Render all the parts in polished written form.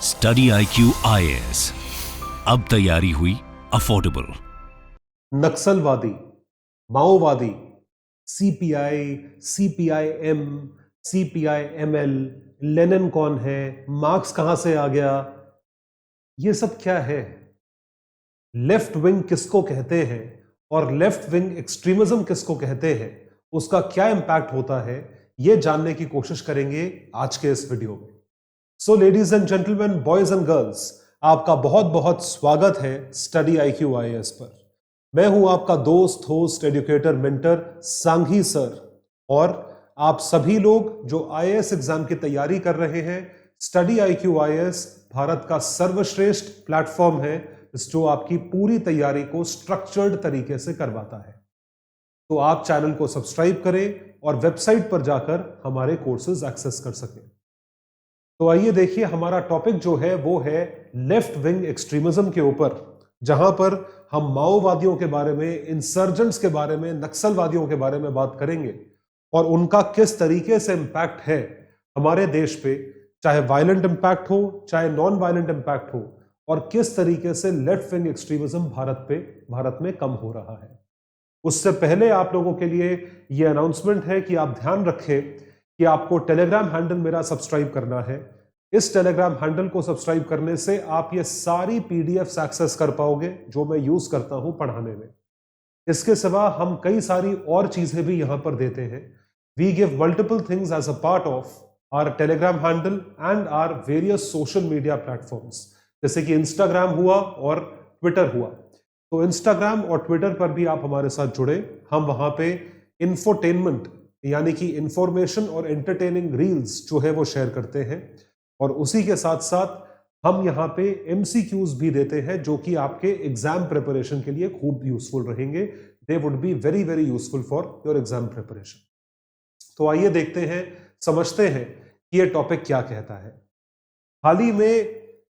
Study IQ IAS, अब तैयारी हुई अफोर्डेबल। नक्सलवादी, माओवादी, सीपीआई, सीपीआईएम, सीपीआईएमएल, लेनिन कौन है, मार्क्स कहां से आ गया, ये सब क्या है? लेफ्ट विंग किसको कहते हैं और लेफ्ट विंग एक्सट्रीमिज्म किसको कहते हैं, उसका क्या इंपैक्ट होता है, ये जानने की कोशिश करेंगे आज के इस वीडियो में। So ladies and gentleman, boys and girls, आपका बहुत बहुत स्वागत है स्टडी IQ IAS पर। मैं हूं आपका दोस्त, host, educator, mentor Sanghi sir, और आप सभी लोग जो IAS एग्जाम की तैयारी कर रहे हैं, स्टडी IQ IAS भारत का सर्वश्रेष्ठ प्लेटफॉर्म है जो आपकी पूरी तैयारी को स्ट्रक्चर्ड तरीके से करवाता है। तो आप चैनल को सब्सक्राइब करें और वेबसाइट पर जाकर हमारे कोर्सेज एक्सेस कर सकें। तो आइए देखिए, हमारा टॉपिक जो है वो है लेफ्ट विंग एक्सट्रीमिज्म के ऊपर, जहां पर हम माओवादियों के बारे में, इंसर्जेंट्स के बारे में, नक्सलवादियों के बारे में बात करेंगे और उनका किस तरीके से इंपैक्ट है हमारे देश पे, चाहे वायलेंट इंपैक्ट हो चाहे नॉन वायलेंट इंपैक्ट हो, और किस तरीके से लेफ्ट विंग एक्सट्रीमिज्म भारत में कम हो रहा है। उससे पहले आप लोगों के लिए यह अनाउंसमेंट है कि आप ध्यान रखें कि आपको टेलीग्राम हैंडल मेरा सब्सक्राइब करना है। इस टेलीग्राम हैंडल को सब्सक्राइब करने से आप ये सारी PDFs एक्सेस कर पाओगे जो मैं यूज करता हूं पढ़ाने में। इसके सिवा हम कई सारी और चीजें भी यहां पर देते हैं। We give multiple things as a part of our Telegram handle and our various social media platforms, जैसे कि इंस्टाग्राम हुआ और ट्विटर हुआ। तो इंस्टाग्राम और ट्विटर पर भी आप हमारे साथ जुड़े। हम वहां पे इंफोटेनमेंट यानी कि इंफॉर्मेशन और एंटरटेनिंग रील्स जो है वो शेयर करते हैं, और उसी के साथ साथ हम यहाँ पे MCQs भी देते हैं जो कि आपके एग्जाम प्रिपरेशन के लिए खूब यूजफुल रहेंगे। They would be very very useful for your exam preparation. तो आइए देखते हैं, समझते हैं कि ये टॉपिक क्या कहता है। हाल ही में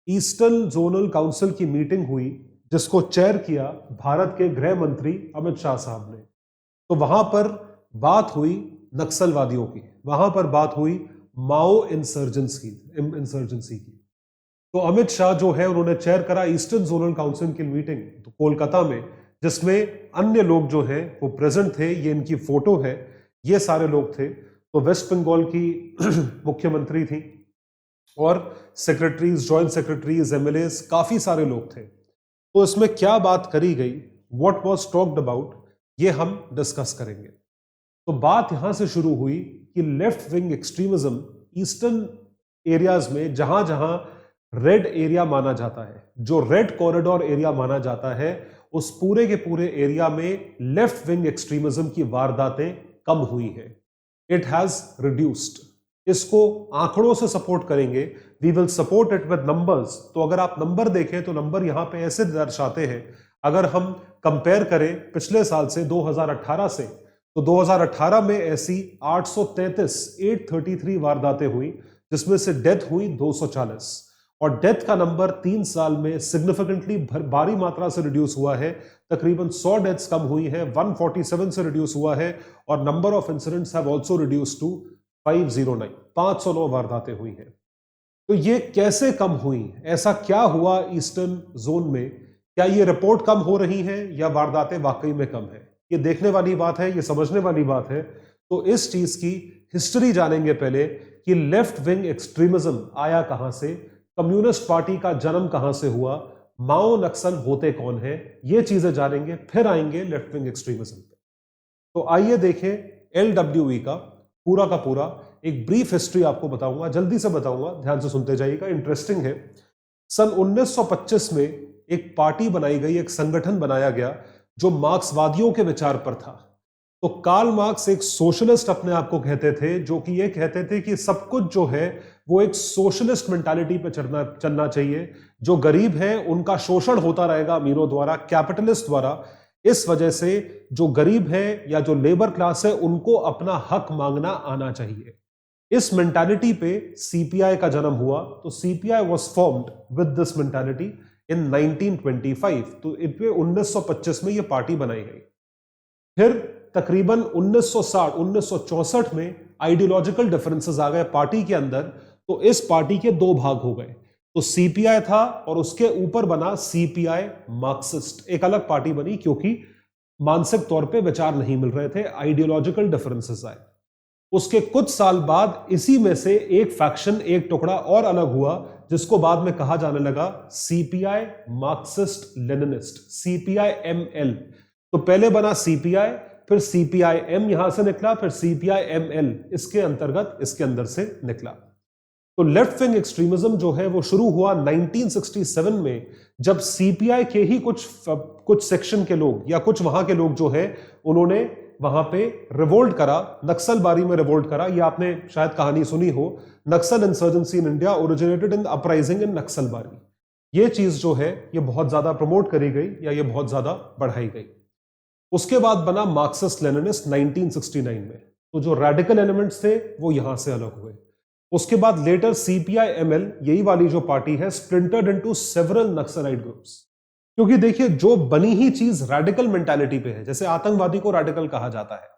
ईस्टर्न जोनल काउंसिल की मीटिंग हुई जिसको चेयर किया भारत के गृह मंत्री अमित शाह साहब ने। तो वहां पर बात हुई नक्सलवादियों की, वहां पर बात हुई माओ इंसर्जेंसी की। तो अमित शाह जो है उन्होंने चेयर करा ईस्टर्न जोनल काउंसिल की मीटिंग तो कोलकाता में, जिसमें अन्य लोग जो हैं वो प्रेजेंट थे। ये इनकी फोटो है, ये सारे लोग थे। तो वेस्ट बंगाल की मुख्यमंत्री थी और सेक्रेटरीज, ज्वाइंट सेक्रेटरीज, MLAs, काफी सारे लोग थे। तो इसमें क्या बात करी गई, व्हाट वाज टॉक्ड अबाउट, ये हम डिस्कस करेंगे। तो बात यहां से शुरू हुई कि left wing extremism eastern areas में, जहां जहां रेड एरिया माना जाता है, जो रेड कॉरिडोर एरिया माना जाता है, उस पूरे के पूरे एरिया में लेफ्ट विंग एक्सट्रीमिज्म की वारदातें कम हुई हैं। It has reduced. इसको आंकड़ों से सपोर्ट करेंगे, we will support it with numbers. तो अगर आप नंबर देखें तो नंबर यहां पे ऐसे दर्शाते हैं, अगर हम कंपेयर करें पिछले साल से 2018 से, तो 2018 में ऐसी 833 वारदातें हुई, जिसमें से डेथ हुई 240, और डेथ का नंबर 3 साल में सिग्निफिकेंटली भारी मात्रा से रिड्यूस हुआ है। तकरीबन 100 डेथ्स कम हुई है, 147 से रिड्यूस हुआ है, और number of incidents have also reduce to 509, 509 वारदातें हुई हैं। तो ये कैसे कम हुई, ऐसा क्या हुआ ईस्टर्न जोन में? क्या ये रिपोर्ट कम हो रही है या वारदातें वाकई में कम है? ये देखने वाली बात है, ये समझने वाली बात है। तो इस चीज की हिस्ट्री जानेंगे पहले कि लेफ्ट विंग एक्सट्रीमिज्म आया कहां से, कम्युनिस्ट पार्टी का जन्म कहां से हुआ, माओ नक्सल होते कौन है, ये चीजें जानेंगे, फिर आएंगे लेफ्ट विंग एक्सट्रीमिज्म पे। तो आइए देखें LWE का पूरा एक ब्रीफ हिस्ट्री आपको बताऊंगा, जल्दी से बताऊंगा, ध्यान से सुनते जाइएगा, इंटरेस्टिंग है। सन 1925 में एक पार्टी बनाई गई, एक संगठन बनाया गया जो मार्क्सवादियों के विचार पर था। तो कार्ल मार्क्स एक सोशलिस्ट अपने आप को कहते थे, जो कि ये कहते थे कि सब कुछ जो है वो एक सोशलिस्ट मेंटालिटी पे चलना चाहिए। जो गरीब है उनका शोषण होता रहेगा अमीरों द्वारा, कैपिटलिस्ट द्वारा। इस वजह से जो गरीब है या जो लेबर क्लास है, उनको अपना हक मांगना आना चाहिए। इस मेंटालिटी पे CPI का जन्म हुआ। तो CPI was formed with this mentality in 1925। तो इनमें 1925 में ये पार्टी बनाई गई। फिर तकरीबन 1960 1964 में आइडियोलॉजिकल डिफरेंसेस आ गए पार्टी के अंदर। तो इस पार्टी के दो भाग हो गए। तो सीपीआई था और उसके ऊपर बना सीपीआई मार्क्सिस्ट, एक अलग पार्टी बनी क्योंकि मानसिक तौर पे विचार नहीं मिल रहे थे, आइडियोलॉजिकल डिफरेंसेस आए। उसके कुछ साल बाद इसी में से एक फैक्शन, एक टुकड़ा और अलग हुआ जिसको बाद में कहा जाने लगा CPI Marxist Leninist, CPI ML. तो पहले बना सीपीआई, फिर सीपीआई एम यहां से निकला, फिर सीपीआई एमएल इसके अंतर्गत इसके अंदर से निकला। तो लेफ्ट विंग एक्सट्रीमिज्म जो है वो शुरू हुआ 1967 में, जब सीपीआई के ही कुछ सेक्शन के लोग या कुछ वहां के लोग जो है उन्होंने वहां पे रिवोल्ट करा, नक्सलबारी में रिवोल्ट करा। ये आपने शायद कहानी सुनी हो, Naxal insurgency in India originated in uprising in Naxalbari. ये चीज जो है ये बहुत ज्यादा प्रमोट करी गई या ये बहुत ज्यादा बढ़ाई गई। उसके बाद बना मार्क्सिस्ट लेनिनिस्ट 1969 में। तो जो रेडिकल एलिमेंट्स थे वो यहां से अलग हुए। उसके बाद लेटर सीपीआई एमएल, यही वाली जो पार्टी है, स्प्लिंटर्ड इनटू सेवरल नक्सलाइट ग्रुप्स। क्योंकि देखिए जो बनी ही चीज रेडिकल मेंटालिटी पे है, जैसे आतंकवादी को रेडिकल कहा जाता है,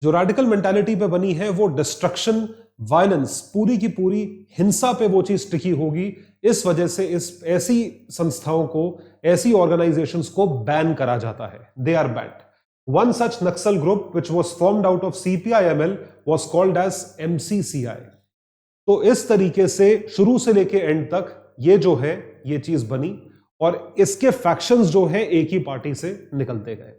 जो रेडिकल मेंटालिटी पे बनी है वो डिस्ट्रक्शन, वायलेंस, पूरी की पूरी हिंसा पे वो चीज टिकी होगी। इस वजह से इस ऐसी संस्थाओं को, ऐसी ऑर्गेनाइजेशंस को बैन करा जाता है, they are banned. One such Naxal group which was formed out of CPI-ML was called as MCCI। तो इस तरीके से शुरू से लेके एंड तक ये जो है ये चीज बनी और इसके फैक्शंस जो है एक ही पार्टी से निकलते गए।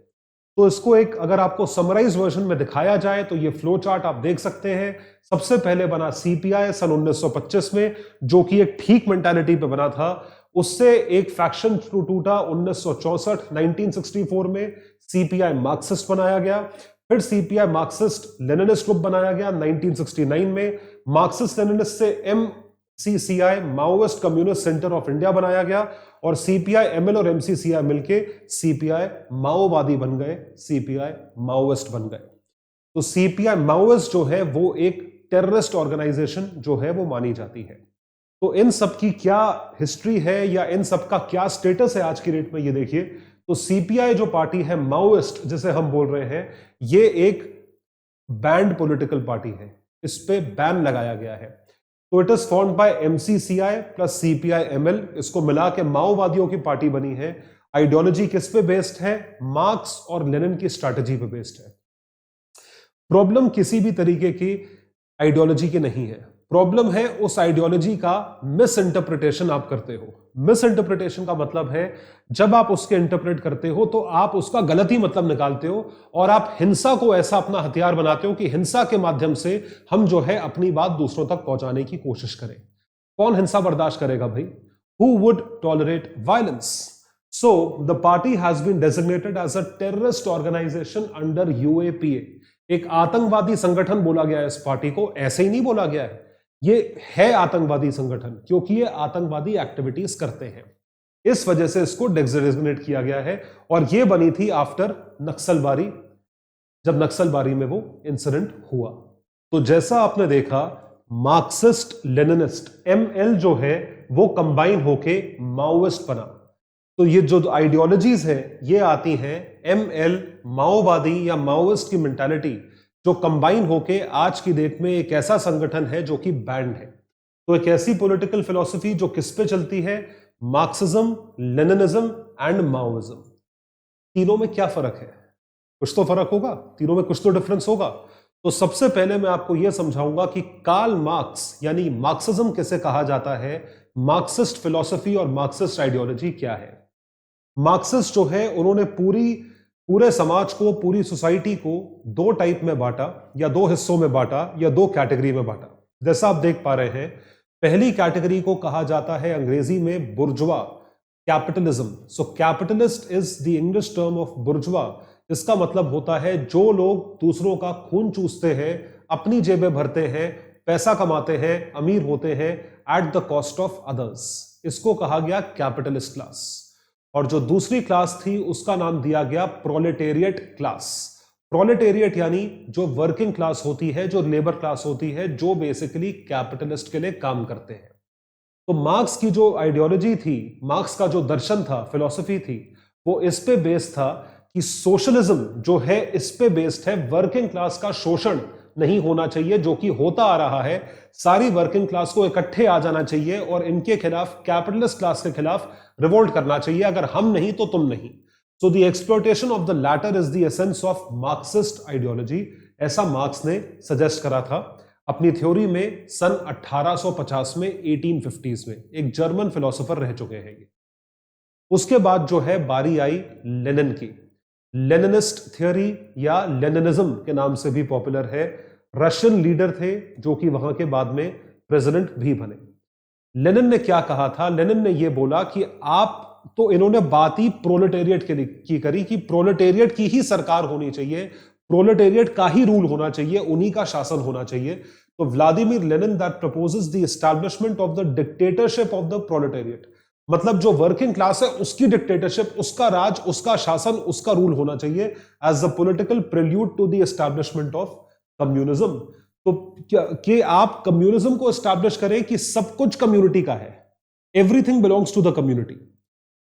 तो इसको एक अगर आपको समराइज वर्जन में दिखाया जाए तो ये फ्लो चार्ट आप देख सकते हैं। सबसे पहले बना सीपीआई सन 1925 में, जो कि एक ठीक मेंटालिटी पे बना था। उससे एक फैक्शन टूटा 1964 में, सीपीआई मार्क्सिस्ट बनाया गया। फिर सीपीआई मार्क्सिस्ट लेनिनिस्ट ग्रुप बनाया गया 1969 में। मार्क्सिस्ट लेनिनिस्ट से MCCI Maoist communist centre of India बनाया गया और सीपीआई एमएल और एमसीसीआई मिलके सीपीआई माओवादी बन गए, सीपीआई माओइस्ट बन गए। तो सीपीआई माओइस्ट जो है वो एक टेररिस्ट ऑर्गेनाइजेशन जो है वो मानी जाती है। तो इन सब की क्या हिस्ट्री है या इन सब का क्या स्टेटस है आज की डेट में, ये देखिए। तो सीपीआई जो पार्टी है माओइस्ट जिसे हम बोल रहे हैं, ये एक बैंड पॉलिटिकल पार्टी है, इस पे बैन लगाया गया है। तो it is formed by MCCI plus CPI ML, इसको मिला के माओवादियों की पार्टी बनी है। आइडियोलॉजी किस पे बेस्ड है? मार्क्स और लेनिन की स्ट्रैटेजी पे बेस्ड है। प्रॉब्लम किसी भी तरीके की आइडियोलॉजी की नहीं है, प्रॉब्लम है उस आइडियोलॉजी का मिस इंटरप्रिटेशन आप करते हो। मिस इंटरप्रिटेशन का मतलब है जब आप उसके इंटरप्रेट करते हो तो आप उसका गलत ही मतलब निकालते हो और आप हिंसा को ऐसा अपना हथियार बनाते हो कि हिंसा के माध्यम से हम जो है अपनी बात दूसरों तक पहुंचाने की कोशिश करें। कौन हिंसा बर्दाश्त करेगा भाई? Who would tolerate violence? So the party has been designated as a terrorist organization under UAPA। एक आतंकवादी संगठन बोला गया है इस पार्टी को, ऐसे ही नहीं बोला गया है, ये है आतंकवादी संगठन क्योंकि ये आतंकवादी एक्टिविटीज करते हैं। इस वजह से इसको डेजिग्नेट किया गया है और ये बनी थी आफ्टर नक्सलबारी, जब नक्सलबारी में वो इंसिडेंट हुआ। तो जैसा आपने देखा, मार्क्सिस्ट लेनिनिस्ट एमएल जो है वो कंबाइन होके माओइस्ट बना। तो ये जो आइडियोलॉजीज है ये आती हैं एमएल, माओवादी या माओइस्ट की मेंटालिटी, जो कंबाइन होके आज की डेट में एक ऐसा संगठन है जो कि बैंड है। तो एक ऐसी पॉलिटिकल फिलॉसफी जो किस पे चलती है? Marxism, Leninism and Maoism. तीनों में क्या फर्क है? कुछ तो फर्क होगा, तीनों में कुछ तो डिफरेंस होगा। तो सबसे पहले मैं आपको यह समझाऊंगा कि कार्ल मार्क्स यानी मार्क्सिज्म किसे कहा जाता है, मार्क्सिस्ट फिलॉसफी और मार्क्सिस्ट आइडियोलॉजी क्या है। मार्क्सिस्ट जो है उन्होंने पूरे समाज को, पूरी सोसाइटी को दो टाइप में बांटा या दो हिस्सों में बांटा या दो कैटेगरी में बांटा। जैसा आप देख पा रहे हैं, पहली कैटेगरी को कहा जाता है अंग्रेजी में bourgeois capitalism. So capitalist is the English term of bourgeois. इसका मतलब होता है जो लोग दूसरों का खून चूसते हैं, अपनी जेबें भरते हैं, पैसा कमाते हैं, अमीर होते हैं at the cost of others. इसको कहा गया कैपिटलिस्ट क्लास। और जो दूसरी क्लास थी उसका नाम दिया गया प्रोलेटेरिएट क्लास। प्रोलेटेरिएट यानी जो वर्किंग क्लास होती है, जो लेबर क्लास होती है, जो बेसिकली कैपिटलिस्ट के लिए काम करते हैं। तो मार्क्स की जो आइडियोलॉजी थी, मार्क्स का जो दर्शन था, फिलॉसफी थी, वो इस पे बेस्ड था कि सोशलिज्म जो है इस पे बेस्ड है वर्किंग क्लास का शोषण, नहीं होना चाहिए जो कि होता आ रहा है। सारी वर्किंग क्लास को इकट्ठे आ जाना चाहिए और इनके खिलाफ, कैपिटलिस्ट क्लास के खिलाफ रिवोल्ट करना चाहिए। अगर हम नहीं तो तुम नहीं। So the exploitation of the latter is the essence of Marxist ideology, ऐसा मार्क्स ने सजेस्ट करा था अपनी थ्योरी में सन 1850 में, 1850s में। एक जर्मन फिलोसोफर रह चुके हैं ये। उसके बाद जो है बारी आई लेनिन की। लेनिनिस्ट थ्योरी या लेनिनिज्म के नाम से भी पॉपुलर है। रशियन लीडर थे जो कि वहां के बाद में प्रेसिडेंट भी बने। लेनिन ने क्या कहा था? लेनिन ने यह बोला कि आप तो, इन्होंने बात ही प्रोलेटेरिएट के लिए की करी कि प्रोलेटेरिएट की ही सरकार होनी चाहिए, प्रोलेटेरिएट का ही रूल होना चाहिए, उन्हीं का शासन होना चाहिए। तो Vladimir Lenin that proposes the establishment of the dictatorship of the proletariat, मतलब जो वर्किंग क्लास है उसकी डिक्टेटरशिप, उसका राज, उसका शासन, उसका रूल होना चाहिए as the political prelude to the establishment of communism. तो कि आप कम्युनिज्म को एस्टैब्लिश करें कि सब कुछ कम्युनिटी का है, everything belongs to the community.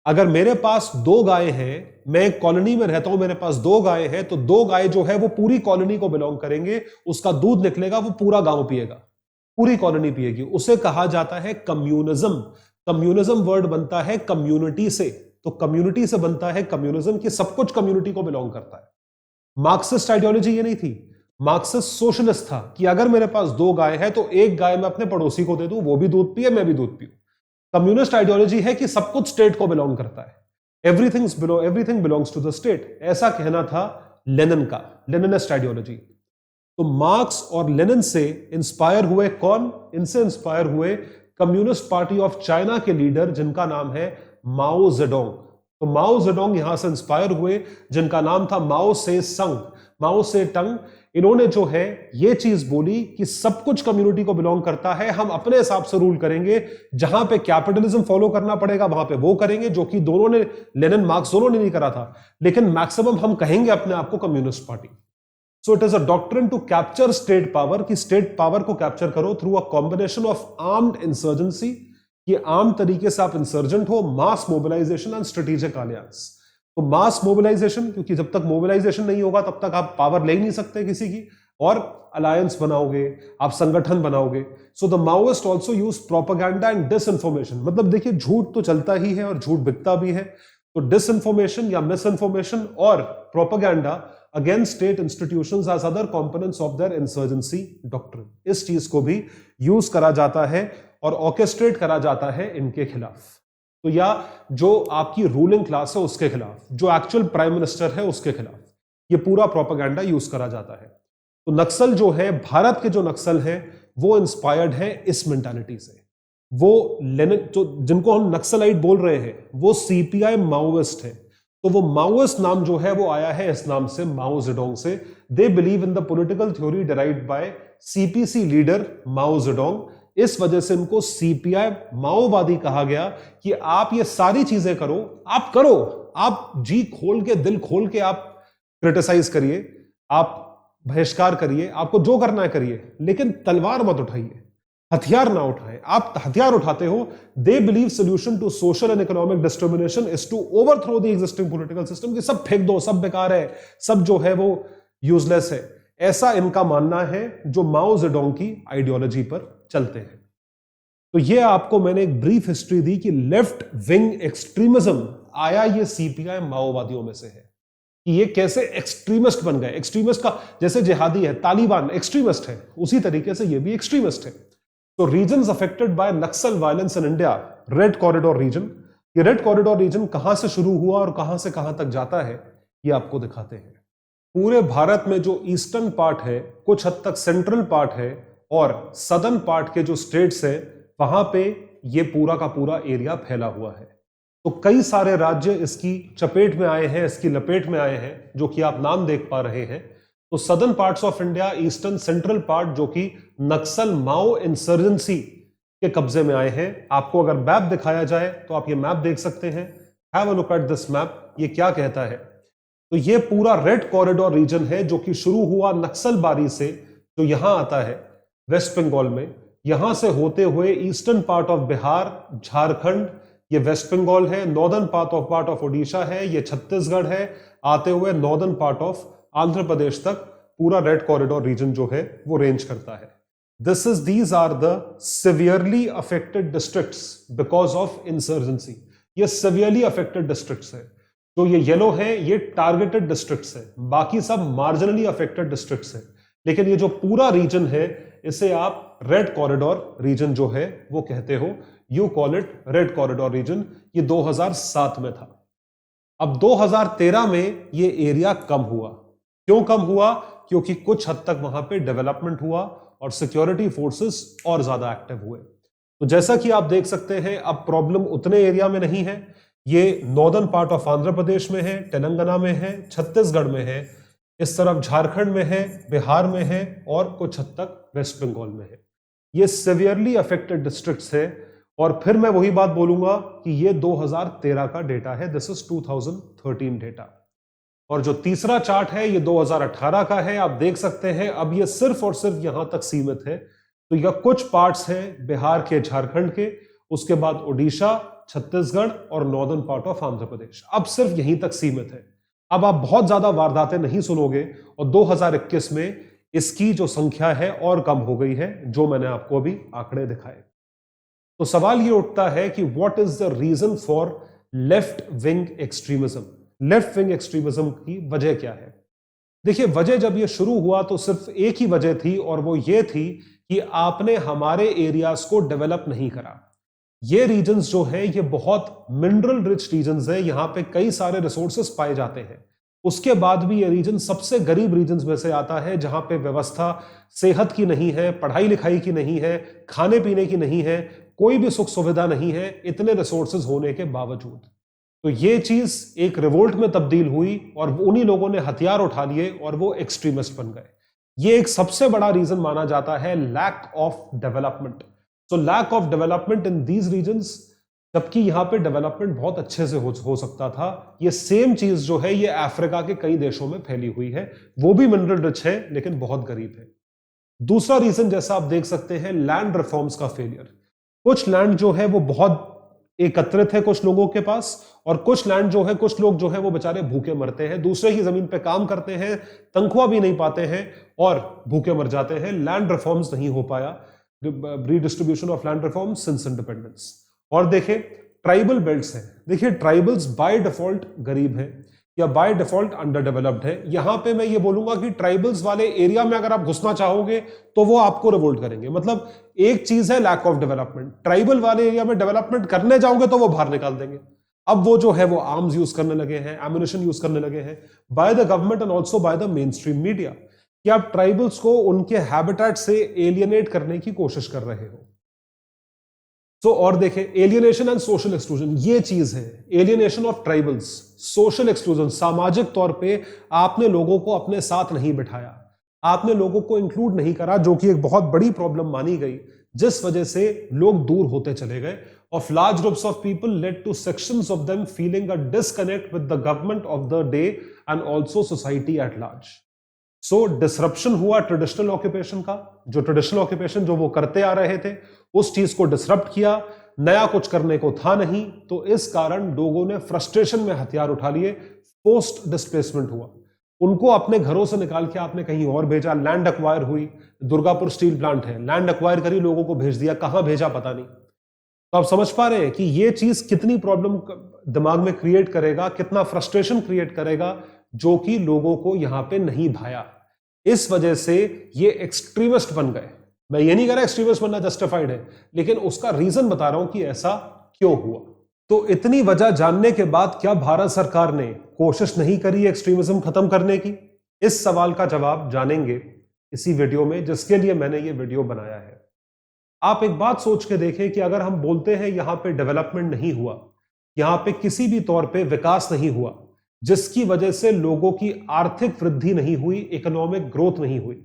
अगर मेरे पास 2 गायें हैं, मैं एक कॉलोनी में रहता हूं, मेरे पास 2 गायें हैं, तो 2 गाय जो है वो पूरी कॉलोनी को बिलोंग करेंगे, उसका दूध निकलेगा, वो पूरा गांव पिएगा, पूरी कॉलोनी पिएगी। उसे कहा जाता है कम्युनिज्म। कम्युनिज्म वर्ड बनता है कम्युनिटी से, तो कम्युनिटी से बनता है कम्युनिज्म, कि सब कुछ कम्युनिटी को बिलोंग करता है। मार्क्सिस्ट आइडियोलॉजी ये नहीं थी। मार्क्सिस्ट सोशलिस्ट था कि अगर मेरे पास 2 गाय है तो एक गाय मैं अपने पड़ोसी को दे दूं, वो भी दूध पिए, मैं भी दूध पीऊं। कम्युनिस्ट आइडियोलॉजी है कि सब कुछ स्टेट को बिलोंग करता है, everything belongs to the state, ऐसा कहना था लेनिन का, लेनिनिस्ट आइडियोलॉजी। तो मार्क्स और लेनिन से इंस्पायर हुए कौन? इनसे इंस्पायर हुए कम्युनिस्ट पार्टी ऑफ चाइना के लीडर जिनका नाम है माओ जेडोंग। तो माओ जेडोंग यहां से इंस्पायर हुए, जिनका नाम था माओ से संग, माओ से टंग। इन्होंने जो है ये चीज बोली कि सब कुछ कम्युनिटी को बिलोंग करता है, हम अपने हिसाब से रूल करेंगे, जहां पे कैपिटलिज्म फॉलो करना पड़ेगा वहां पे वो करेंगे, जो कि दोनों ने, लेनिन मार्क्स दोनों ने नहीं करा था, लेकिन मैक्सिमम हम कहेंगे अपने आप को communist party. So it is a doctrine to capture state power, कि स्टेट पावर को कैप्चर करो through a combination of armed insurgency, कि आर्म तरीके से आप इंसर्जेंट हो, mass mobilisation and strategic alliance. तो मास मोबिलाइजेशन, क्योंकि जब तक मोबिलाइजेशन नहीं होगा तब तक आप पावर ले ही नहीं सकते किसी की, और अलायंस बनाओगे, आप संगठन बनाओगे। So the Maoist also use propaganda and disinformation, मतलब देखिए झूठ तो चलता ही है और झूठ बिकता भी है, तो डिसइंफॉर्मेशन या मिसइंफॉर्मेशन और propaganda against state institutions as other components of their insurgency doctrine, इस चीज को भी यूज करा जाता है और ऑर्केस्ट्रेट करा जाता है इनके खिलाफ। तो या जो आपकी रूलिंग क्लास है उसके खिलाफ, जो एक्चुअल प्राइम मिनिस्टर है उसके खिलाफ, ये पूरा प्रोपेगेंडा यूज करा जाता है। तो नक्सल जो है, भारत के जो नक्सल है वो इंस्पायर्ड है इस मेंटालिटी से। वो लेनिन, जो जिनको हम नक्सलाइट बोल रहे हैं, वो सीपीआई माओइस्ट है। तो वो माओइस्ट नाम जो है वो आया है इस नाम से, माओ जेडोंग से। They believe in the political theory derived bye CPC leader Mao Zedong. इस वजह से इनको सीपीआई माओवादी कहा गया कि आप ये सारी चीजें करो, आप करो, आप जी खोल के, दिल खोल के आप क्रिटिसाइज करिए, आप बहिष्कार करिए, आपको जो करना है करिए, लेकिन तलवार मत उठाइए, हथियार ना उठाएं। आप हथियार उठाते हो। They believe solution to social and economic discrimination is to overthrow the existing political system, कि सब फेंक दो, सब बेकार है, सब जो है वो यूजलेस है। ऐसा इनका मानना है जो माओ जेडोंग की आइडियोलॉजी पर चलते हैं। तो ये आपको मैंने एक ब्रीफ हिस्ट्री दी कि लेफ्ट विंग एक्सट्रीमिज्म आया ये सीपीआई माओवादियों में से है, कि ये कैसे एक्सट्रीमिस्ट बन गए। एक्सट्रीमिस्ट का जैसे जिहादी है, तालिबान एक्सट्रीमिस्ट है, उसी तरीके से ये भी एक्सट्रीमिस्ट है। तो regions affected by Naxal violence in India, red corridor region. ये रेड कॉरिडोर रीजन कहां से शुरू हुआ और कहां से कहां तक जाता है, ये आपको दिखाते हैं। पूरे भारत में जो ईस्टर्न पार्ट है, कुछ हद तक सेंट्रल पार्ट है, और सदर्न पार्ट के जो स्टेट्स है, वहां पे ये पूरा का पूरा एरिया फैला हुआ है। तो कई सारे राज्य इसकी चपेट में आए हैं, इसकी लपेट में आए हैं, जो कि आप नाम देख पा रहे हैं। तो southern parts of India, eastern central part, जो कि नक्सल माओ इंसर्जेंसी के कब्जे में आए हैं। आपको अगर मैप दिखाया जाए तो आप ये मैप देख सकते हैं। Have a look at this map. ये क्या कहता है? तो ये पूरा रेड कॉरिडोर रीजन है, जो कि शुरू हुआ नक्सलबारी से, जो यहां आता है वेस्ट बंगाल में, यहां से होते हुए eastern part of Bihar, Jharkhand, ये वेस्ट बंगाल है, नॉर्दर्न पार्ट ऑफ ओडिशा है, ये छत्तीसगढ़ है, आते हुए northern part of Andhra Pradesh तक पूरा रेड कॉरिडोर रीजन जो है वो रेंज करता है। these are the severely affected districts because of insurgency। ये severely affected districts है। तो ये येलो है, ये टारगेटेड डिस्ट्रिक्ट्स है, बाकी सब मार्जिनली अफेक्टेड डिस्ट्रिक्ट्स है। लेकिन ये जो पूरा रीजन है इसे आप रेड कॉरिडोर रीजन जो है वो कहते हो। You call it red corridor region. ये 2007 में था। अब 2013 में ये एरिया कम हुआ। क्यों कम हुआ? क्योंकि कुछ हद तक वहां पे डेवलपमेंट हुआ और सिक्योरिटी फोर्सेस और ज्यादा एक्टिव हुए। तो जैसा कि आप देख सकते हैं अब प्रॉब्लम उतने एरिया में नहीं है। ये northern part of Andhra Pradesh में है, तेलंगाना में है, छत्तीसगढ़ में है, इस तरफ झारखंड में है, बिहार में है और कुछ हद तक वेस्ट बंगाल में है। ये सिवियरली अफेक्टेड डिस्ट्रिक्ट्स है। और फिर मैं वही बात बोलूंगा कि ये 2013 का डेटा है, दिस इज 2013 डेटा। और जो तीसरा चार्ट है ये 2018 का है। आप देख सकते हैं अब ये सिर्फ और सिर्फ यहां तक सीमित है। तो यह कुछ पार्ट्स हैं बिहार के, झारखंड के, उसके बाद ओडिशा, छत्तीसगढ़ और northern part of Andhra Pradesh. अब सिर्फ यहीं तक सीमित है। अब आप बहुत ज्यादा वारदातें नहीं सुनोगे और 2021 में इसकी जो संख्या है और कम हो गई है, जो मैंने आपको अभी आंकड़े दिखाए। तो सवाल ये उठता है कि what is the reason for left wing extremism. Left wing extremism की वजह क्या है? देखिए, वजह जब ये शुरू हुआ तो सिर्फ एक ही वजह थी और वो ये थी कि आपने हमारे एरियाज को डेवलप नहीं करा। ये रीजन्स जो है ये बहुत मिनरल रिच रीजन्स है, यहां पे कई सारे रिसोर्सेस पाए जाते हैं। उसके बाद भी ये रीजन सबसे गरीब रीजन्स में से आता है, जहां पे व्यवस्था सेहत की नहीं है, पढ़ाई लिखाई की नहीं है, खाने पीने की नहीं है, कोई भी सुख सुविधा नहीं है, इतने रिसोर्सेज होने के बावजूद। तो ये चीज एक रिवोल्ट में तब्दील हुई और उन्हीं लोगों ने हथियार उठा लिए और वो एक्सट्रीमिस्ट बन गए। ये एक सबसे बड़ा रीजन माना जाता है lack of development. So lack of development in these regions, जबकि यहां पे डेवलपमेंट बहुत अच्छे से हो सकता था। ये सेम चीज जो है ये अफ्रीका के कई देशों में फैली हुई है, वो भी मिनरल रिच है लेकिन बहुत गरीब है। दूसरा रीजन जैसा आप देख सकते हैं लैंड रिफॉर्म्स का फेलियर। कुछ लैंड जो है वो बहुत एकत्रित है कुछ लोगों के पास, और कुछ लैंड जो है कुछ लोग जो है वो बेचारे भूखे मरते हैं, दूसरे की जमीन पे काम करते हैं, तनख्वाह भी नहीं पाते हैं और भूखे मर जाते हैं। लैंड रिफॉर्म्स नहीं हो पाया, redistribution of land reforms since independence. और देखिए ट्राइबल बेल्ट्स हैं। देखिए ट्राइबल्स बाय डिफॉल्ट गरीब हैं या बाय डिफॉल्ट अंडर डेवलप्ड है। यहां पे मैं ये बोलूंगा कि ट्राइबल्स वाले एरिया में अगर आप घुसना चाहोगे तो वो आपको रिवोल्ट करेंगे। मतलब एक चीज है लैक ऑफ डेवलपमेंट, ट्राइबल वाले एरिया में डेवलपमेंट करने जाओगे तो वो बाहर निकाल देंगे। अब वो जो है वो आर्म्स यूज करने लगे हैं, एम्युनिशन यूज करने लगे हैं by the government and also by the main stream media, कि आप ट्राइबल्स को उनके हैबिटेट से एलियनेट करने की कोशिश कर रहे हो। तो और देखें एलियनेशन एंड सोशल एक्सक्लूजन, ये चीज है alienation of tribals, social exclusion. सामाजिक तौर पे आपने लोगों को अपने साथ नहीं बिठाया, आपने लोगों को इंक्लूड नहीं करा, जो कि एक बहुत बड़ी प्रॉब्लम मानी गई, जिस वजह से लोग दूर होते चले गए। Of large groups of people led two sections of them feeling a disconnect with the government of the day and also society at large. So disruption हुआ ट्रेडिशनल ऑक्यूपेशन का। जो ट्रेडिशनल ऑक्यूपेशन जो वो करते आ रहे थे उस चीज को डिसरप्ट किया, नया कुछ करने को था नहीं, तो इस कारण लोगों ने फ्रस्ट्रेशन में हथियार उठा लिए, पोस्ट डिस्प्लेसमेंट हुआ, उनको अपने घरों से निकाल के आपने कहीं और भेजा। लैंड एक्वायर हुई, दुर्गापुर स्टील प्लांट है, लैंड एक्वायर करी, लोगों को भेज दिया, कहां भेजा पता नहीं। तो आप समझ पा रहे हैं कि ये चीज कितनी प्रॉब्लम दिमाग में क्रिएट करेगा, कितना फ्रस्ट्रेशन क्रिएट करेगा, जो कि लोगों को यहां पे नहीं भाया। इस वजह से ये एक्सट्रीमिस्ट बन गए। मैं ये नहीं कह रहा एक्सट्रीमिस्ट बनना जस्टिफाइड है, लेकिन उसका रीजन बता रहा हूं कि ऐसा क्यों हुआ। तो इतनी वजह जानने के बाद क्या भारत सरकार ने कोशिश नहीं करी एक्सट्रीमिज्म खत्म करने की? इस सवाल का जवाब जानेंगे इसी वीडियो में, जिसके लिए मैंने ये वीडियो बनाया है। आप एक बात सोच के देखें कि अगर हम बोलते हैं यहां पे डेवलपमेंट नहीं हुआ, यहां पे किसी भी तौर पे विकास नहीं हुआ, जिसकी वजह से लोगों की आर्थिक वृद्धि नहीं हुई, इकोनॉमिक ग्रोथ नहीं हुई,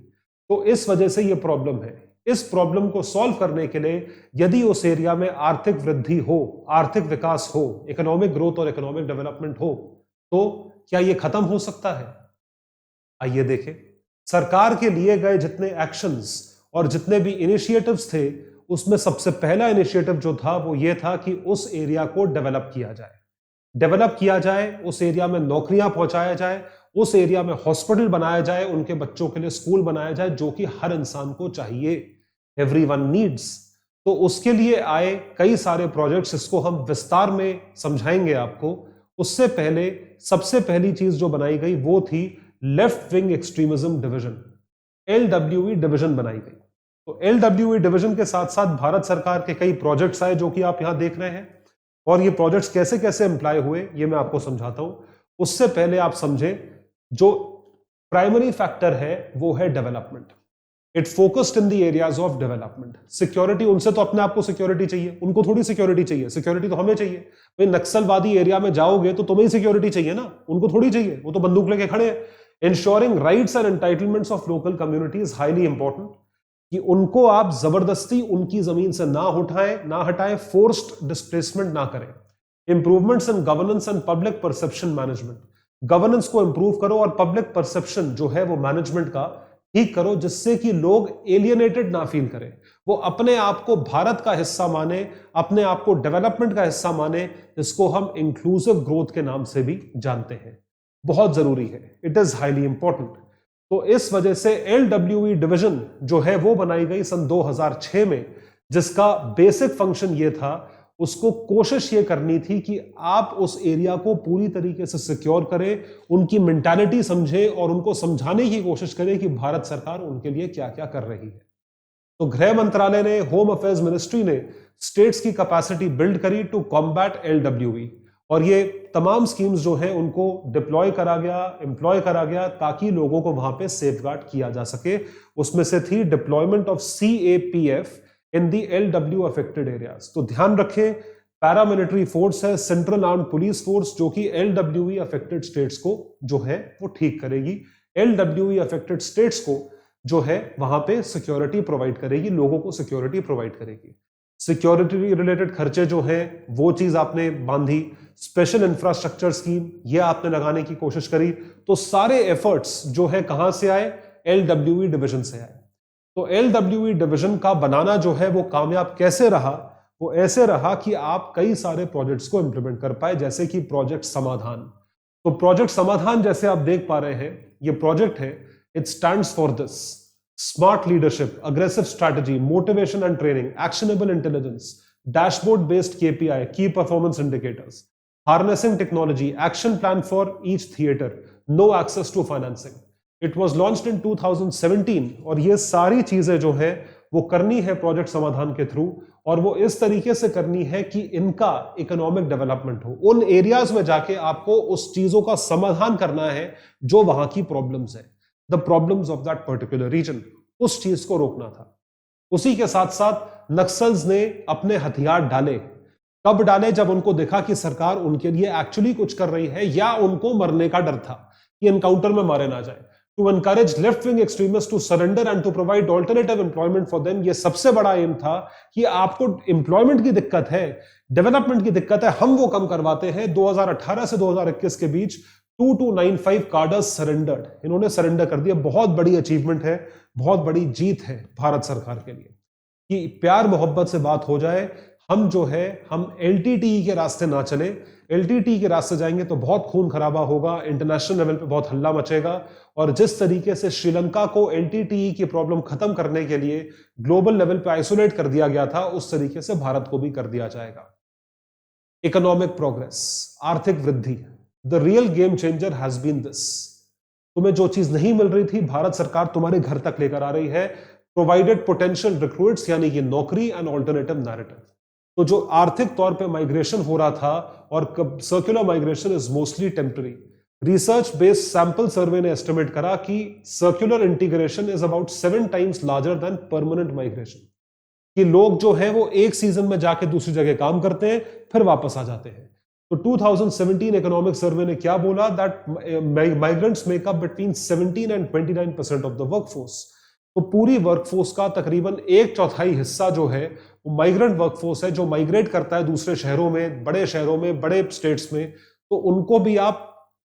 तो इस वजह से ये प्रॉब्लम है। इस प्रॉब्लम को सॉल्व करने के लिए यदि उस एरिया में आर्थिक वृद्धि हो, आर्थिक विकास हो, इकोनॉमिक ग्रोथ और इकोनॉमिक डेवलपमेंट हो, तो क्या ये खत्म हो सकता है? आइए देखें। सरकार के लिए गए जितने एक्शंस और जितने भी इनिशिएटिव्स थे, उसमें सबसे पहला इनिशिएटिव जो था वो ये था कि उस एरिया को डेवलप किया जाए। डेवलप किया जाए, उस एरिया में नौकरियां पहुंचाया जाए उस एरिया में हॉस्पिटल बनाया जाए, उनके बच्चों के लिए स्कूल बनाया जाए, जो कि हर इंसान को चाहिए, एवरीवन नीड्स। तो उसके लिए आए कई सारे प्रोजेक्ट्स, इसको हम विस्तार में समझाएंगे आपको। उससे पहले सबसे पहली चीज जो बनाई गई वो थी left wing extremism division, LWE division बनाई गई। तो LWE डिवीजन के साथ साथ भारत सरकार के कई प्रोजेक्ट्स आए, जो कि आप यहां देख रहे हैं, और ये प्रोजेक्ट्स कैसे कैसे अप्लाई हुए ये मैं आपको समझाता हूं। उससे पहले आप समझें, जो प्राइमरी फैक्टर है वो है development. It focused in the areas of development. Security, उनसे तो अपने आप को सिक्योरिटी चाहिए, उनको थोड़ी सिक्योरिटी चाहिए, सिक्योरिटी तो हमें चाहिए। भाई नक्सलवादी एरिया में जाओगे तो तुम्हें ही सिक्योरिटी चाहिए ना, उनको थोड़ी चाहिए, वो तो बंदूक लेके खड़े हैं। Ensuring rights and entitlements of local community is highly important, कि उनको आप जबरदस्ती उनकी जमीन से ना हटाएं, फोर्स्ड डिस्प्लेसमेंट ना करें। Improvements in governance and public perception management, governance को इंप्रूव करो और पब्लिक परसेप्शन जो है वो मैनेजमेंट का ठीक करो, जिससे कि लोग एलियनेटेड ना फील करें, वो अपने आप को भारत का हिस्सा माने, अपने आप को डेवलपमेंट का हिस्सा माने, जिसको हम इंक्लूसिव ग्रोथ के नाम से भी जानते हैं। बहुत जरूरी है, इट इज हाईली इंपॉर्टेंट। तो इस वजह से LWE डिवीजन जो है वो बनाई गई सन 2006 में, जिसका बेसिक फंक्शन ये था, उसको कोशिश ये करनी थी कि आप उस एरिया को पूरी तरीके से सिक्योर करें, उनकी मेंटालिटी समझें और उनको समझाने की कोशिश करें कि भारत सरकार उनके लिए क्या क्या कर रही है। तो गृह मंत्रालय ने, होम अफेयर्स मिनिस्ट्री ने स्टेट्स की कैपेसिटी बिल्ड करी टू कॉम्बैट LWE, और ये तमाम स्कीम्स जो हैं उनको डिप्लॉय करा गया, एम्प्लॉय करा गया, ताकि लोगों को वहां पे सेफगार्ड किया जा सके। उसमें से थी deployment of CAPF in the LW affected areas. तो ध्यान रखें, पैरामिलिट्री फोर्स है, सेंट्रल आर्म्ड पुलिस फोर्स, जो कि LWE अफेक्टेड स्टेट्स को जो है वो ठीक करेगी, LWE अफेक्टेड स्टेट्स को जो है वहां पे सिक्योरिटी प्रोवाइड करेगी, लोगों को सिक्योरिटी प्रोवाइड करेगी। सिक्योरिटी रिलेटेड खर्चे जो हैं वो चीज आपने बांधी, स्पेशल इंफ्रास्ट्रक्चर स्कीम ये आपने लगाने की कोशिश करी। तो सारे एफर्ट्स जो है कहां से आए, LWE डिवीजन से आए। तो LWE डिवीजन का बनाना जो है वो कामयाब कैसे रहा, वो ऐसे रहा कि आप कई सारे प्रोजेक्ट्स को इंप्लीमेंट कर पाए, जैसे कि प्रोजेक्ट समाधान। तो प्रोजेक्ट समाधान जैसे आप देख पा रहे हैं, ये प्रोजेक्ट है, it stands for this: smart leadership, aggressive strategy, motivation and training, actionable intelligence, dashboard based KPI, key performance indicators, harnessing technology, action plan for each theatre, no access to financing. It was launched in 2017, और ये सारी चीजें जो है वो करनी है project समाधान के थ्रू, और वो इस तरीके से करनी है कि इनका इकोनॉमिक डेवलपमेंट हो। उन एरियाज में जाके आपको उस चीजों का समाधान करना है जो वहां की प्रॉब्लम्स है, the problems of that particular region, उस चीज को रोकना था। उसी के साथ साथ नक्सल्स ने अपने हथियार डाले। कब डाले? जब उनको देखा कि सरकार उनके लिए एक्चुअली कुछ कर रही है, या उनको मरने का डर था कि एनकाउंटर में मारे ना जाए। To encourage left wing extremist to surrender and to provide alternative employment for them, ये सबसे बड़ा एम था कि आपको एम्प्लॉयमेंट की दिक्कत है, डेवलपमेंट की दिक्कत है, हम वो कम करवाते हैं। 2018 से 2021 के बीच 2295 कार्डर्स सरेंडर्ड, इन्होंने सरेंडर कर दिया। बहुत बड़ी अचीवमेंट है, बहुत बड़ी जीत है भारत सरकार के लिए, कि प्यार मोहब्बत से बात हो जाए। हम जो है हम LTTE के रास्ते ना चले, LTTE के रास्ते जाएंगे तो बहुत खून खराबा होगा, इंटरनेशनल लेवल पे बहुत हल्ला मचेगा। और जिस तरीके से श्रीलंका को LTTE की प्रॉब्लम खत्म करने के लिए ग्लोबल लेवल पे आइसोलेट कर दिया गया था, उस तरीके से भारत को भी कर दिया जाएगा। इकोनॉमिक प्रोग्रेस, आर्थिक वृद्धि, the real game changer has been this. तुम्हें जो चीज नहीं मिल रही थी, भारत सरकार तुम्हारे घर तक लेकर आ रही है। प्रोवाइडेड पोटेंशियल रिक्रूट्स, यानी कि नौकरी एंड ऑल्टरनेटिव नैरेटिव। तो जो आर्थिक तौर पे माइग्रेशन हो रहा था, और circular migration is mostly temporary. Research based sample survey ने एस्टिमेट करा कि circular integration is about 7 times larger than permanent migration, कि लोग जो है वो एक सीजन में जाके दूसरी जगह काम करते हैं, फिर वापस आ जाते हैं। तो 2017 इकोनॉमिक सर्वे ने क्या बोला, that migrants make up between 17 and 29% of the workforce. तो पूरी वर्कफोर्स का तकरीबन 1/4 हिस्सा जो है वो माइग्रेंट वर्कफोर्स है, जो माइग्रेट करता है दूसरे शहरों में, बड़े शहरों में, बड़े स्टेट्स में। तो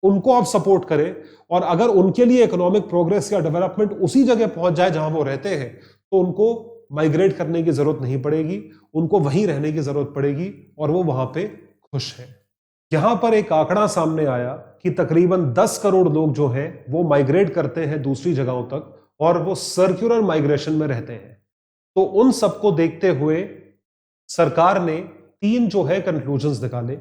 उनको आप सपोर्ट करें, और अगर उनके लिए इकोनॉमिक प्रोग्रेस या डेवलपमेंट उसी जगह पहुंच जाए जहां वो रहते हैं, तो उनको माइग्रेट करने की जरूरत नहीं पड़ेगी, उनको वहीं रहने की जरूरत पड़ेगी, और वो वहां पे खुश है। यहां पर एक आंकड़ा सामने आया कि तकरीबन 10 करोड़ लोग जो हैं वो माइग्रेट करते हैं दूसरी जगहों तक और वो सर्कुलर माइग्रेशन में रहते हैं। तो उन सबको देखते हुए सरकार ने 3 जो है कंक्लूजन्स निकाले।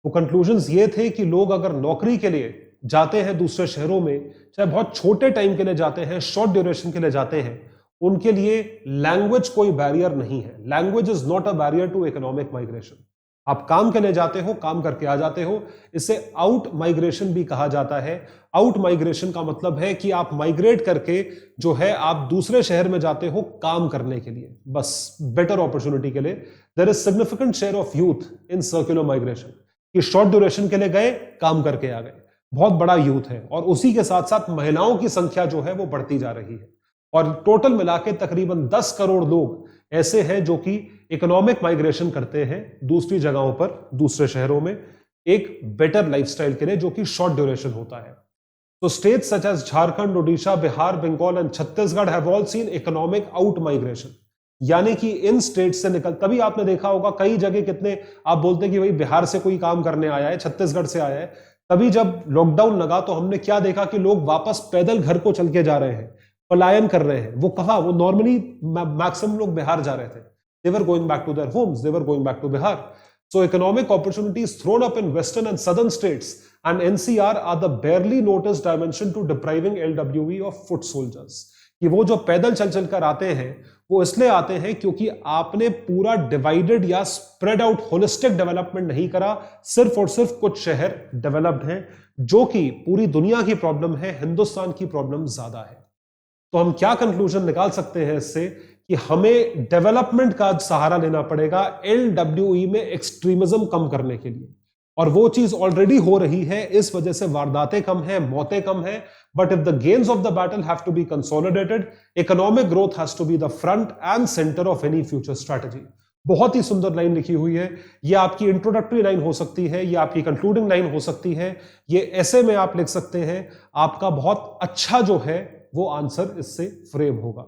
वो कंक्लूजन्स ये थे कि लोग अगर नौकरी के लिए जाते हैं दूसरे शहरों में, चाहे बहुत छोटे टाइम के लिए जाते हैं, शॉर्ट ड्यूरेशन के लिए जाते हैं, उनके लिए लैंग्वेज कोई बैरियर नहीं है। Language is not a barrier to economic migration. आप काम के लिए जाते हो, काम करके आ जाते हो, इसे आउट माइग्रेशन भी कहा जाता है। आउट माइग्रेशन का मतलब है कि आप माइग्रेट करके जो है आप दूसरे शहर में जाते हो काम करने के लिए, बस बेटर अपॉर्चुनिटी के लिए। There is significant share of youth in circular migration, कि शॉर्ट ड्यूरेशन के लिए गए, काम करके आ गए, बहुत बड़ा यूथ है। और उसी के साथ साथ महिलाओं की संख्या जो है वो बढ़ती जा रही है। और टोटल मिला के तकरीबन 10 करोड़ लोग ऐसे हैं जो कि इकोनॉमिक माइग्रेशन करते हैं दूसरी जगहों पर, दूसरे शहरों में, एक बेटर लाइफस्टाइल के लिए, जो कि शॉर्ट ड्यूरेशन होता है। तो states such as Jharkhand, Odisha, Bihar, Bengal and Chhattisgarh have all seen economic out migration. यानी कि इन स्टेट से निकल, तभी आपने देखा होगा कई जगह कितने आप बोलते हैं कि भाई बिहार से कोई काम करने आया है, छत्तीसगढ़ से आया है, तभी जब लॉकडाउन लगा तो हमने क्या देखा कि लोग वापस पैदल घर को चल के जा रहे हैं, पलायन कर रहे हैं। वो कहा, वो नॉर्मली मैक्सिमम लोग बिहार जा रहे थे, they were going back to their homes, they were going back to Bihar. So economic opportunities thrown up in western and southern states and NCR are the barely noticed dimension to depriving LWE of foot soldiers. कि वो जो पैदल चल चल कर आते हैं वो इसलिए आते हैं क्योंकि आपने पूरा डिवाइडेड या स्प्रेड आउट होलिस्टिक डेवलपमेंट नहीं करा। सिर्फ और सिर्फ कुछ शहर डेवलप्ड हैं, जो कि पूरी दुनिया की प्रॉब्लम है, हिंदुस्तान की प्रॉब्लम ज्यादा है। तो हम क्या कंक्लूजन निकाल सकते हैं इससे कि हमें डेवलपमेंट का सहारा लेना पड़ेगा LWE में एक्सट्रीमिज्म कम करने के लिए। और वो चीज ऑलरेडी हो रही है, इस वजह से वारदातें कम है, मौतें कम है। But if the gains of the battle have to be consolidated, economic growth has to be the front and centre of any future strategy. बहुत ही सुंदर लाइन लिखी हुई है। ये आपकी इंट्रोडक्टरी लाइन हो सकती है, ये आपकी कंक्लूडिंग लाइन हो सकती है, ये ऐसे में आप लिख सकते हैं। आपका बहुत अच्छा जो है वो आंसर इससे फ्रेम होगा।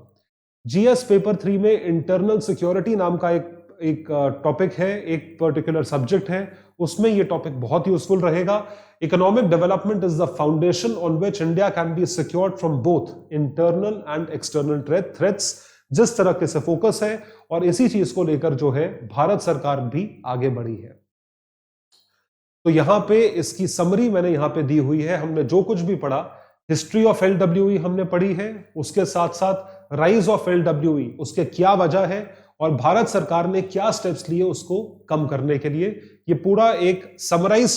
जीएस पेपर 3 में इंटरनल सिक्योरिटी नाम का एक टॉपिक है, एक पर्टिकुलर सब्जेक्ट है, उसमें ये टॉपिक बहुत यूजफुल रहेगा। Economic development is the foundation on which India can be secured from both internal and external threats. जिस तरह के से फोकस है और इसी चीज को लेकर जो है भारत सरकार भी आगे बढ़ी है। तो यहां पे इसकी समरी मैंने यहां पे दी हुई है। हमने जो कुछ भी पढ़ा, हिस्ट्री ऑफ LWE हमने पढ़ी है, उसके साथ साथ राइज ऑफ LWE, उसके क्या वजह है और भारत सरकार ने क्या स्टेप्स लिए उसको कम करने के लिए। ये पूरा एक समराइज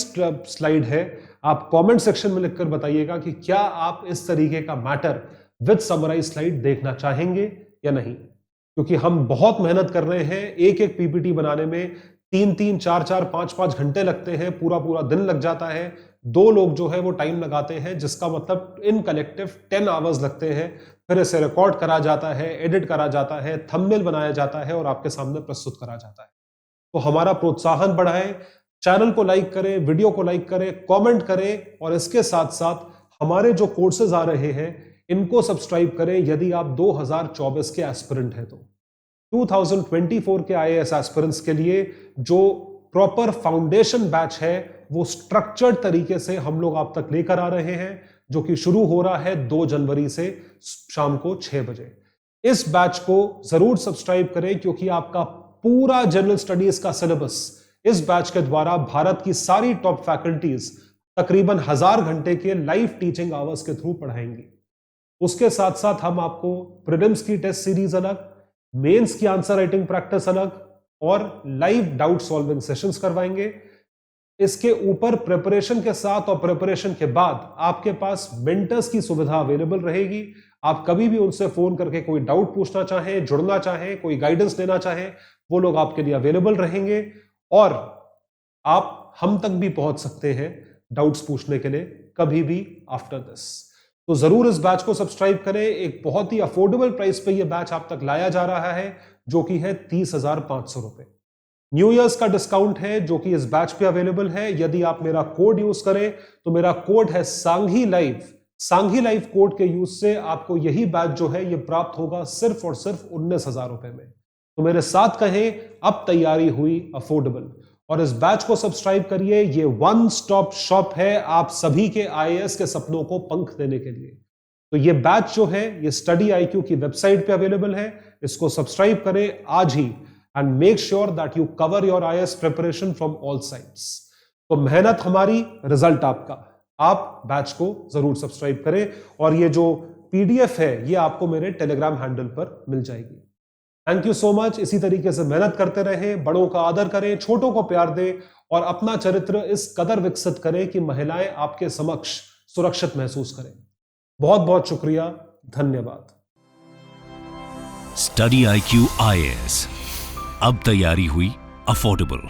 स्लाइड है। आप कमेंट सेक्शन में लिखकर बताइएगा कि क्या आप इस तरीके का मैटर विद समराइज स्लाइड देखना चाहेंगे या नहीं, क्योंकि हम बहुत मेहनत कर रहे हैं। एक एक PPT बनाने में 3-3, 4-4, 5-5 घंटे लगते हैं, पूरा पूरा दिन लग जाता है। 2 लोग जो है वो टाइम लगाते हैं, जिसका मतलब इन कलेक्टिव 10 आवर्स लगते हैं। फिर इसे रिकॉर्ड करा जाता है, एडिट करा जाता है, थंबनेल बनाया जाता है और आपके सामने प्रस्तुत करा जाता है। तो हमारा प्रोत्साहन बढ़ाएं, चैनल को लाइक करें, वीडियो को लाइक करें, कमेंट करें और इसके साथ साथ हमारे जो कोर्सेज आ रहे हैं इनको सब्सक्राइब करें यदि आप 2024 के एस्पिरेंट हैं। तो 2024 के IAS एस्पिरेंट्स के लिए जो प्रॉपर फाउंडेशन बैच है वो स्ट्रक्चर्ड तरीके से हम लोग आप तक लेकर आ रहे हैं, जो कि शुरू हो रहा है 2 जनवरी से शाम को 6 बजे। इस बैच को जरूर सब्सक्राइब करें, क्योंकि आपका पूरा जनरल स्टडीज का सिलेबस इस बैच के द्वारा भारत की सारी टॉप फैकल्टीज तकरीबन 1000 घंटे के लाइव टीचिंग आवर्स के थ्रू पढ़ाएंगी। उसके साथ साथ हम आपको प्रीलिम्स की टेस्ट सीरीज अलग, मेंस की आंसर राइटिंग प्रैक्टिस अलग और लाइव डाउट सॉल्विंग सेशंस करवाएंगे। इसके ऊपर प्रिपरेशन के साथ और प्रिपरेशन के बाद आपके पास मेंटर्स की सुविधा अवेलेबल रहेगी। आप कभी भी उनसे फोन करके कोई डाउट पूछना चाहें, जुड़ना चाहें, कोई गाइडेंस लेना चाहें, वो लोग आपके लिए अवेलेबल रहेंगे और आप हम तक भी पहुंच सकते हैं डाउट्स पूछने के लिए कभी भी आफ्टर दिस। तो जरूर इस बैच को सब्सक्राइब करें। एक बहुत ही अफोर्डेबल प्राइस पे ये बैच आप तक लाया जा रहा है, जो कि है 30,500 रुपए। न्यू ईयर्स का डिस्काउंट है जो कि इस बैच पे अवेलेबल है। यदि आप मेरा कोड यूज करें तो मेरा कोड है Sanghi live. Sanghi live code के यूज से आपको यही बैच जो है ये प्राप्त होगा सिर्फ और सिर्फ 19,000 रुपए में। तो मेरे साथ कहें, अब तैयारी हुई अफोर्डेबल। और इस बैच को सब्सक्राइब करिए। ये वन स्टॉप शॉप है आप सभी के आईएएस के सपनों को पंख देने के लिए। तो ये बैच जो है ये स्टडी आईक्यू की वेबसाइट पे अवेलेबल है, इसको सब्सक्राइब करें आज ही and make sure that you cover your IAS preparation from all sides. तो मेहनत हमारी, रिजल्ट आपका। आप बैच को जरूर सब्सक्राइब करें और ये जो पीडीएफ है ये आपको मेरे टेलीग्राम हैंडल पर मिल जाएगी। Thank you so much. इसी तरीके से मेहनत करते रहें, बड़ों का आदर करें, छोटों को प्यार दें और अपना चरित्र इस कदर विकसित करें कि महिलाएं आपके समक्ष सुरक्षित महसूस करें। बहुत बहुत शुक्रिया, धन्यवाद। स्टडी आईक्यू आईएएस, अब तैयारी हुई अफोर्डेबल।